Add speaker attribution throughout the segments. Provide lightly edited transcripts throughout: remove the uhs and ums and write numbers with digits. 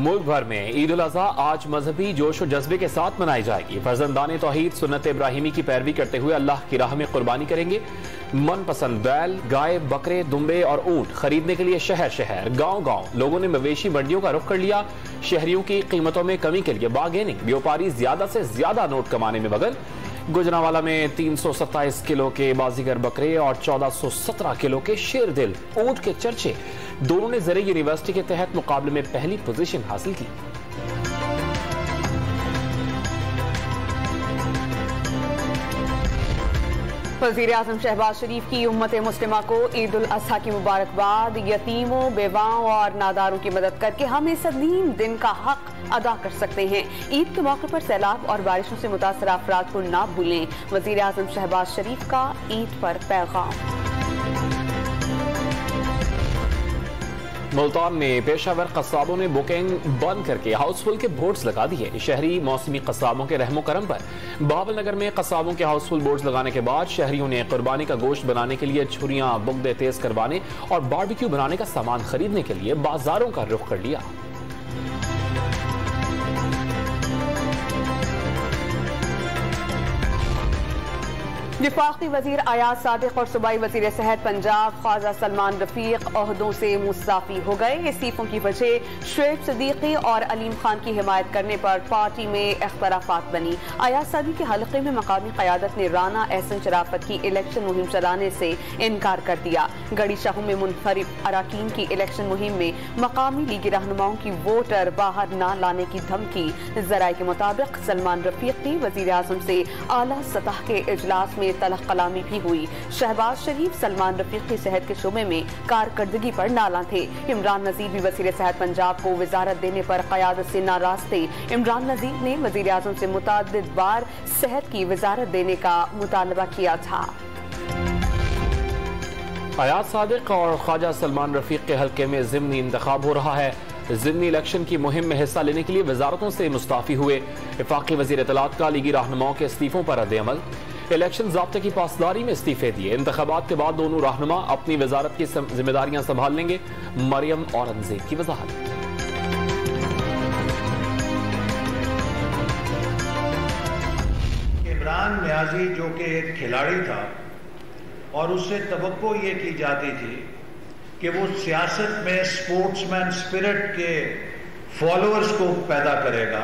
Speaker 1: मुल्क भर में ईद उल अज़हा आज मजहबी जोश और जज्बे के साथ मनाई जाएगी। फर्जंदाने तौहीद सुन्नत इब्राहिमी की पैरवी करते हुए अल्लाह की राह में कुर्बानी करेंगे। मनपसंद बैल, गाय, बकरे, दुम्बे और ऊंट खरीदने के लिए शहर शहर, गांव गांव लोगों ने मवेशी मंडियों का रुख कर लिया। शहरियों की कीमतों में कमी के लिए बार्गेनिंग, व्यापारी ज्यादा से ज्यादा नोट कमाने में मगन। गुजरांवाला में 327 किलो के बाजीगर बकरे और 1417 किलो के शेर दिल ऊंट के चर्चे। दोनों ने ज़रे यूनिवर्सिटी के तहत मुकाबले में पहली पोजीशन हासिल की।
Speaker 2: वज़ीर आज़म शहबाज शरीफ की उम्मत मुस्लिमा को ईद उल अज़हा की मुबारकबाद। यतीमों, बेवाओं और नादारों की मदद करके हम इस अजीम दिन का हक अदा कर सकते हैं। ईद के मौके पर सैलाब और बारिशों से मुतासर अफराद को ना भूलें। वज़ीर आज़म शहबाज शरीफ का ईद पर पैगाम।
Speaker 1: मुल्तान में पेशावर कस्साबों ने बुकिंग बंद करके हाउसफुल के बोर्ड्स लगा दिए। शहरी मौसमी कस्साबों के रहमो करम पर बाबल नगर में कस्साबों के हाउसफुल बोर्ड्स लगाने के बाद शहरियों ने कुर्बानी का गोश्त बनाने के लिए छुरियां, बुगदे तेज करवाने और बारबेक्यू बनाने का सामान खरीदने के लिए बाजारों का रुख कर लिया।
Speaker 2: वफाकी वजीर अयाज सादिक और सूबाई वजीर सेहत पंजाब ख्वाजा सलमान रफीक ओहदों से मुस्ताफी हो गए। इस्तीफों की वजह शुएब सिद्दीकी और अलीम खान की हिमायत करने पर पार्टी में इख्तलाफात बनी। अयाज सादिक के हल्के में मकामी क़यादत ने राना एहसन शराफत की इलेक्शन मुहिम चलाने से इनकार कर दिया। गड़ी शाहू में मुनफरिद अराकीन की इलेक्शन मुहिम में मकामी लीगी रहनुमाओं की वोटर बाहर न लाने की धमकी। जराये के मुताबिक सलमान रफीक की वजीर आज़म से आला सतह के इजलास में तलख कलामी भी हुई। शहबाज शरीफ सलमान रफीक की सेहत के शोबे में कारकर्दगी पर नाला थे। इमरान नजीर भी वजीर सेहत पंजाब को वजारत देने पर क़यादत से नाराज थे। इमरान नजीर ने वजीर आज़म से मुतअद्दिद बार सेहत की वजारत देने का मुतालबा किया था।
Speaker 1: अयाज सादिक और ख्वाजा सलमान रफीक के हल्के में ज़िमनी इंतखाब हो रहा है। ज़िमनी इलेक्शन की मुहिम में हिस्सा लेने के लिए वजारतों से मुस्ताफी हुए। वफाकी वजीर इत्तलात का लीगी रहनुमाओं के इस्तीफों पर रद्द-ए-अमल। इलेक्शन ज़ाब्ते की पासदारी में इस्तीफे दिए। इंतखाबात के बाद दोनों रहनुमा अपनी वजारत की जिम्मेदारियां संभाल लेंगे। मरियम औरंगजेब की वजाहत।
Speaker 3: इमरान न्याजी जो कि एक खिलाड़ी था और उससे तवक्को ये की जाती थी कि वो सियासत में स्पोर्ट्समैन स्पिरिट के फॉलोअर्स को पैदा करेगा।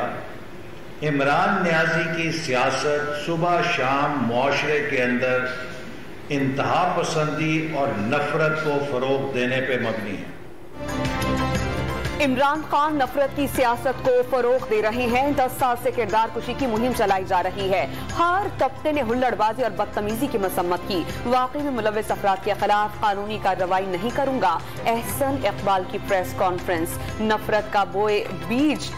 Speaker 3: इमरान न्याजी की सियासत सुबह शाम मुआशरे के अंदर इंतहा पसंदी और नफरत को फरोग देने पे मबनी है।
Speaker 2: इमरान खान नफरत की सियासत को फरोग दे रहे हैं। 10 साल से किरदार कुशी की मुहिम चलाई जा रही है। हर तबके ने हुल्लड़बाजी और बदतमीजी की मसम्मत की। वाकई में मुलव्विस अफराद के खिलाफ कानूनी कार्रवाई नहीं करूंगा। एहसन इकबाल की प्रेस कॉन्फ्रेंस। नफरत का बीज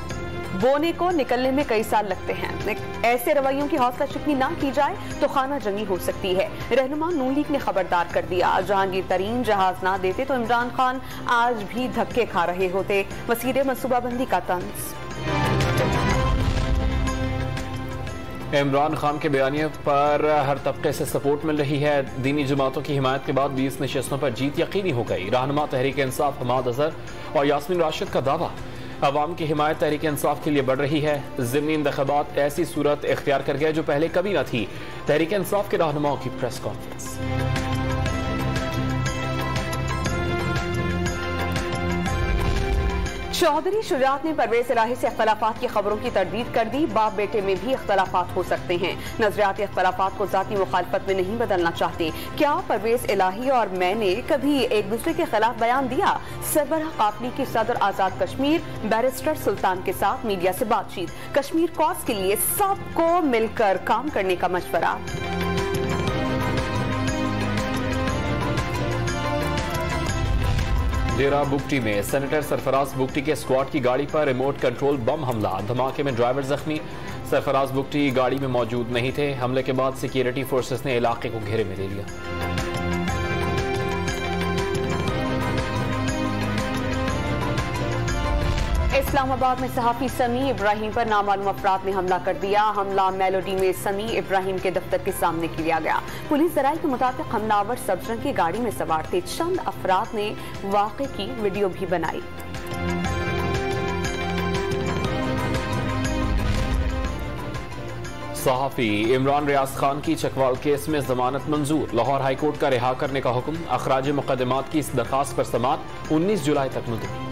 Speaker 2: बोने को निकलने में कई साल लगते हैं। ऐसे रवैयों की हौसला शिकनी ना की जाए तो खाना जंगी हो सकती है। रहनुमा नून लीग ने खबरदार कर दिया। जहांगीर तरीन जहाज ना देते तो इमरान खान आज भी धक्के खा रहे होते। वसीरे मनसूबाबंदी का तंज।
Speaker 1: इमरान खान के बयानिए पर हर तबके से सपोर्ट मिल रही है। दीनी जमातों की हिमायत के बाद 20 नशिस्तों पर जीत यकीनी हो गई। रहनुमा तहरीक इंसाफ हमाद अजहर और यास्मीन राशिद का दावा। अवाम की हिमायत तहरीक इंसाफ के लिए बढ़ रही है। ज़िमनी इंतखाबात ऐसी सूरत इख्तियार कर गया जो पहले कभी न थी। तहरीक इंसाफ के रहनुमाओं की प्रेस कॉन्फ्रेंस।
Speaker 2: चौधरी शुजात ने परवेज इलाही से इख्तलाफात की खबरों की तरदीद कर दी। बाप बेटे में भी इख्तलाफात हो सकते हैं। नजरियाती इख्तलाफात को जाती मुखालफत में नहीं बदलना चाहते। क्या परवेज इलाही और मैंने कभी एक दूसरे के खिलाफ बयान दिया? सरबराह काफली की सदर आजाद कश्मीर बैरिस्टर सुल्तान के साथ मीडिया से बातचीत। कश्मीर कॉज के लिए सबको मिलकर काम करने का मशवरा।
Speaker 1: डेरा बुगटी में सेनेटर सरफराज बुगटी के स्क्वाड की गाड़ी पर रिमोट कंट्रोल बम हमला। धमाके में ड्राइवर जख्मी। सरफराज बुगटी गाड़ी में मौजूद नहीं थे। हमले के बाद सिक्योरिटी फोर्सेस ने इलाके को घेरे में ले लिया।
Speaker 2: इस्लामाबाद में सहाफी समी इब्राहिम पर नामालूम अफराद ने हमला कर दिया। हमला मेलोडी में समी इब्राहिम के दफ्तर के सामने किया गया। पुलिस जराये के मुताबिक हमलावर सब्ज रंग की गाड़ी में सवार थे। चंद अफराद ने वाक़े की वीडियो भी बनाई।
Speaker 1: सहाफी इमरान रियाज खान की चकवाल केस में जमानत मंजूर। लाहौर हाईकोर्ट का रिहा करने का हुक्म। अखराज मुकदमात की इस दरखास्त पर समाअत 19 जुलाई तक मुलतवी।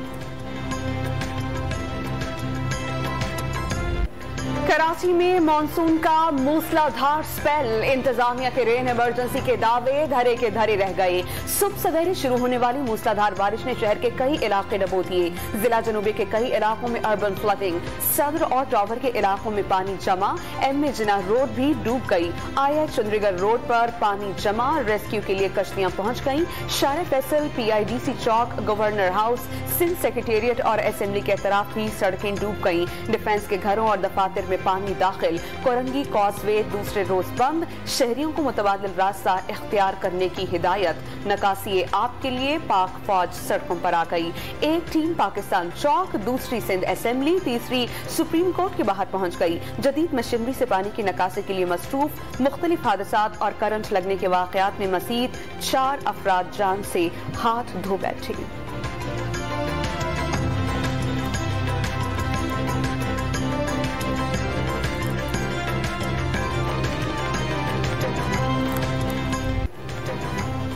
Speaker 2: कराची में मानसून का मूसलाधार स्पेल। इंतजामिया के रेन इमरजेंसी के दावे धरे के धरे रह गए। सुबह सवेरे शुरू होने वाली मूसलाधार बारिश ने शहर के कई इलाके डबो दिए। जिला जनूबी के कई इलाकों में अर्बन फ्लडिंग। सदर और टॉवर के इलाकों में पानी जमा। एम.ए. जिन्ना रोड भी डूब गई। I.H. चंद्रीगढ़ रोड पर पानी जमा। रेस्क्यू के लिए कश्तियां पहुंच गईं। शार फैसल, PIDC चौक, गवर्नर हाउस, सिंध सेक्रेटेरिएट और असेंबली के तरफ भी सड़कें डूब गईं। डिफेंस के घरों और दफातर में पानी दाखिल। कोरंगी कॉजवे दूसरे रोज बंद। शहरियों को मुतबादिल रास्ता इख्तियार करने की हिदायत। नकासी आप के लिए पाक फौज सड़कों पर आ गई। एक टीम पाकिस्तान चौक, दूसरी सिंध असेंबली, तीसरी सुप्रीम कोर्ट के बाहर पहुंच गई। जदीद मशीनरी से पानी की निकासी के लिए मसरूफ। मुख्तलिफ हादसात और करंट लगने के वाकयात में मजीद 4 अफराद जान से हाथ धो बैठे।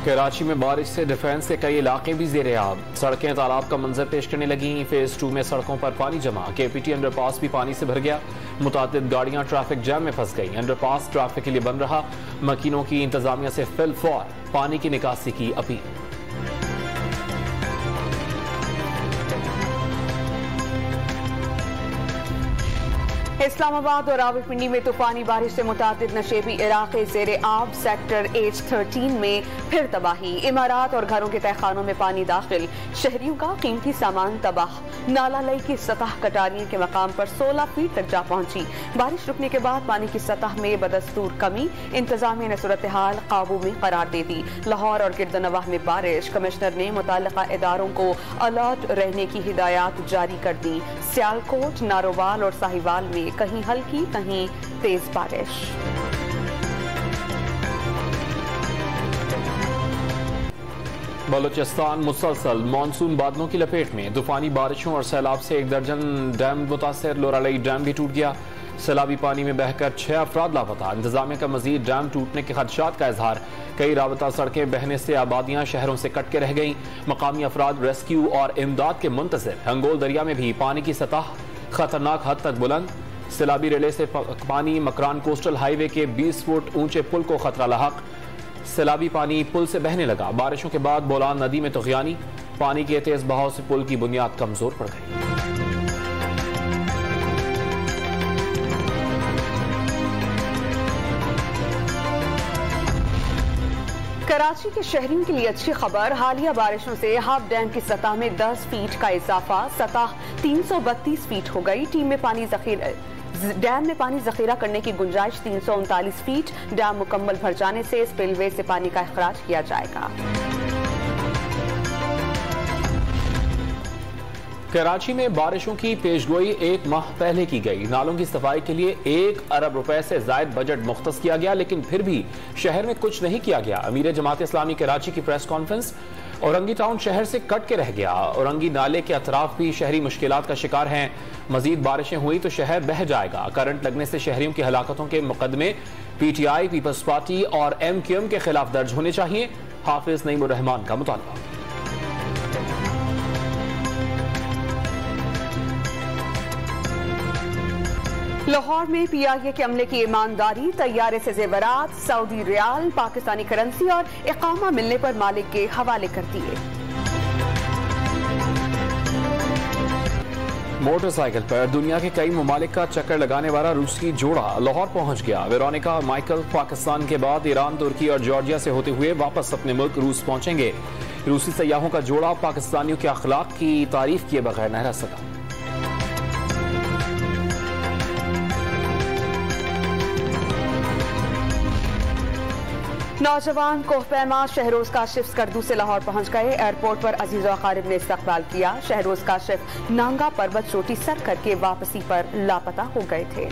Speaker 1: कराची में बारिश से डिफेंस के कई इलाके भी ज़ेरे आब। सड़कें तालाब का मंजर पेश करने लगी। फेज 2 में सड़कों पर पानी जमा। KPT अंडरपास भी पानी से भर गया। मुतादिद गाड़ियां ट्रैफिक जैम में फंस गई। अंडरपास ट्रैफिक के लिए बंद रहा। मकीनों की इंतजामिया से फिलफौर पानी की निकासी की अपील।
Speaker 2: इस्लामाबाद और रावलपिंडी में तूफानी बारिश से मुतादिद नशेबी इलाके ज़ेरे आब। सेक्टर H13 में फिर तबाही। इमारात और घरों के तहखानों में पानी दाखिल। शहरियों का कीमती सामान तबाह। नाला लई की सतह कटारियों के मकाम पर 16 फीट तक जा पहुंची। बारिश रुकने के बाद पानी की सतह में बदस्तूर कमी। इंतजामिया ने सूरत हाल काबू में करार दे दी। लाहौर और गिरदनवाह में बारिश। कमिश्नर ने मुताल्लिका इदारों को अलर्ट रहने की हिदायत जारी कर दी। सियालकोट, नारोवाल और साहिवाल में कहीं हल्की कहीं तेज बारिश।
Speaker 1: बलूचिस्तान मुसलसल मानसून बादलों की लपेट में। तूफानी बारिशों और सैलाब से 1 दर्जन डैम मुतासर। लोरालई डैम भी टूट गया। सैलाबी पानी में बहकर 6 अफराद लापता। इंतजामिया का मजीद डैम टूटने के खदशात का इजहार। कई राबता सड़कें बहने से आबादियां शहरों से कट के रह गईं। मकामी अफराद रेस्क्यू और इमदाद के मुंतजिर। हंगोल दरिया में भी पानी की सतह खतरनाक हद तक बुलंद। सैलाबी रेले से पानी मकरान कोस्टल हाईवे के 20 फुट ऊंचे पुल को खतरा लाहक। सैलाबी पानी पुल से बहने लगा। बारिशों के बाद बोलान नदी में तुग़यानी। पानी के तेज बहाव से पुल की बुनियाद कमजोर पड़ गई।
Speaker 2: कराची के शहरियों के लिए अच्छी खबर। हालिया बारिशों से हाफ डैम की सतह में 10 फीट का इजाफा। सतह 332 फीट हो गई। डैम में पानी जखीरा करने की गुंजाइश 339 फीट। डैम मुकम्मल भर जाने से स्पिलवे से पानी का इखराज किया जाएगा।
Speaker 1: कराची में बारिशों की पेशगोई 1 माह पहले की गई। नालों की सफाई के लिए 1 अरब रुपए से जायद बजट मुख्तस किया गया, लेकिन फिर भी शहर में कुछ नहीं किया गया। अमीर जमात इस्लामी कराची की प्रेस कॉन्फ्रेंस। औरंगी टाउन शहर से कट के रह गया। औरंगी नाले के अतराफ भी शहरी मुश्किलात का शिकार हैं। मजीद बारिशें हुई तो शहर बह जाएगा। करंट लगने से शहरियों की हलाकतों के मुकदमे PTI, पीपल्स पार्टी और MQM के खिलाफ दर्ज होने चाहिए। हाफिज नईमुर रहमान का मुतालबा।
Speaker 2: लाहौर में PIA के अमले की ईमानदारी। तैयारे से जेवरात, सऊदी रियाल, पाकिस्तानी करेंसी और इकामा मिलने पर मालिक के हवाले कर दिए।
Speaker 1: मोटरसाइकिल पर दुनिया के कई ममालिक का चक्कर लगाने वाला रूसी जोड़ा लाहौर पहुंच गया। वेरोनिका माइकल पाकिस्तान के बाद ईरान, तुर्की और जॉर्जिया से होते हुए वापस अपने मुल्क रूस पहुंचेंगे। रूसी सयाहों का जोड़ा पाकिस्तानियों के अखलाक की तारीफ किए बगैर न रह सका।
Speaker 2: नौजवान कोहपैमा शहरोज काशिफ स्कर्दू से लाहौर पहुंच गए। एयरपोर्ट पर अजीज और अकारिब ने इस्तकबाल किया। शहरोज काशिफ नांगा पर्वत चोटी सर करके वापसी पर लापता हो गए थे।